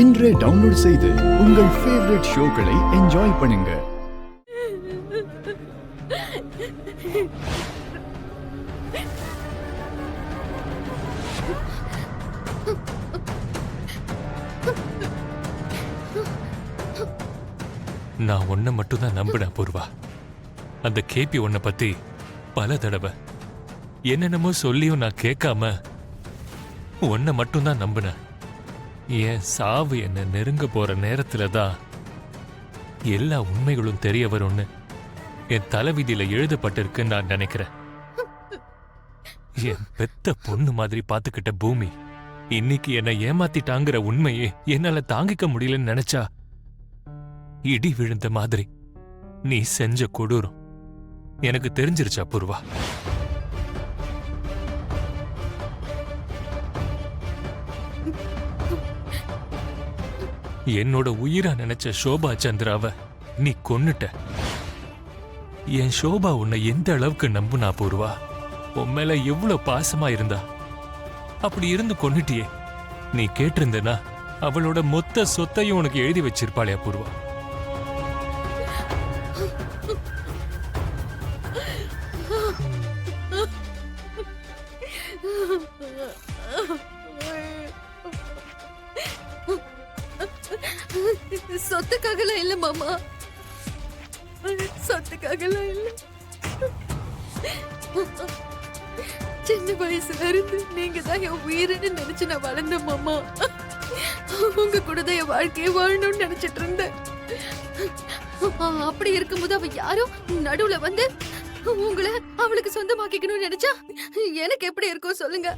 இன்றே டவுன்லோட் செய்து உங்கள் ஃபேவரட் ஷோக்களை என்ஜாய் பண்ணுங்க. நான் உன்னை மட்டும்தான் நம்பினேன் பூர்வா. அந்த கேபி உன்னை பத்தி பல தடவை என்னென்னமோ சொல்லியும் நான் கேட்காம உன்னை மட்டும்தான் நம்பினேன். என் சாவு என்ன நெருங்க போற நேரத்துல தான் எல்லா உண்மைகளும் தெரிய வரும்னு என் தலைவிதியில எழுதப்பட்டிருக்குன்னு நான் நினைக்கிறேன். என் பெத்த பொண்ணு மாதிரி பாத்துக்கிட்ட பூமி இன்னைக்கு என்னை ஏமாத்திட்டாங்கிற உண்மையே என்னால தாங்கிக்க முடியலன்னு நினைச்சா இடி விழுந்த மாதிரி நீ செஞ்ச கொடூரம் எனக்கு தெரிஞ்சிருச்சா பூர்வா? என்னோட உயிரா நினைச்ச சோபா சந்திராவ நீ கொன்னுட்ட. என் சோபா உன்னை எந்த அளவுக்கு நம்புனா பூர்வா? உன் மேல எவ்வளவு பாசமா இருந்தா, அப்படி இருந்து கொன்னுட்டியே. நீ கேட்டிருந்தனா அவளோட மொத்த சொத்தையும் உனக்கு எழுதி வச்சிருப்பாளே பூர்வா. சொத்துக்காகலாம் இல்ல மாமா, சொத்துக்காகலாம் இல்ல. சின்ன வயசுல இருந்து நீங்க தான் என் உயிரின்னு நினைச்சு நான் வளர்ந்தேன் மாமா. உங்க கூட தான் என் வாழ்க்கையை வாழணும்னு நினைச்சிட்டு இருந்தேன். அப்படி இருக்கும்போது அவ யாரும் நடுவுல வந்து உங்களை அவளுக்கு சொந்தமாக்கிக்கணும்னு நினைச்சா எனக்கு எப்படி இருக்கும் சொல்லுங்க?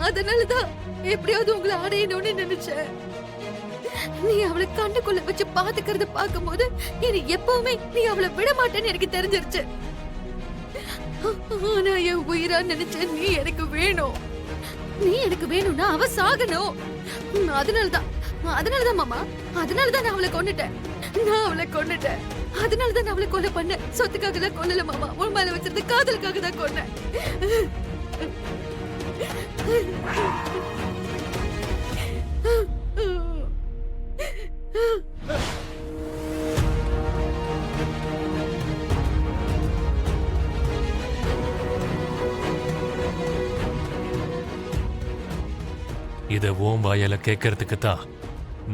அதனாலதான் எப்படியாவது உங்களை அடையணும்னு நினைச்சேன். நீ அவளை கண்டுக்குள்ள வச்சு பாத்துக்கிறத பாக்கும்போது இனி எப்பவுமே நீ அவளை விட மாட்டேன்னு எனக்கு தெரிஞ்சிருச்சு. ஆனா என் உயிரா நினைச்ச நீ எனக்கு வேணும். நீ எனக்கு வேணும்னா அவ சாகணும். அதனாலதான் மாமா, அதனாலதான் நான் அவளை கொன்னுட்டேன். அதனாலதான் நான் அவளை கொலை பண்ண. சொத்துக்காக தான் கொல்லல மாமா, உன் மேல வச்சிருந்த காதலுக்காக தான் கொன்னேன். இத ஓம் வாயால கேட்கறதுக்கு தான்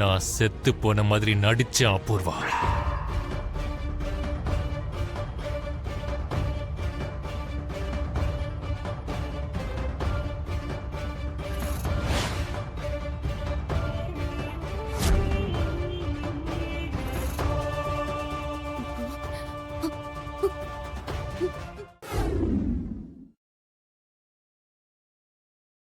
நான் செத்து போன மாதிரி நடிச்சேன் அபூர்வா.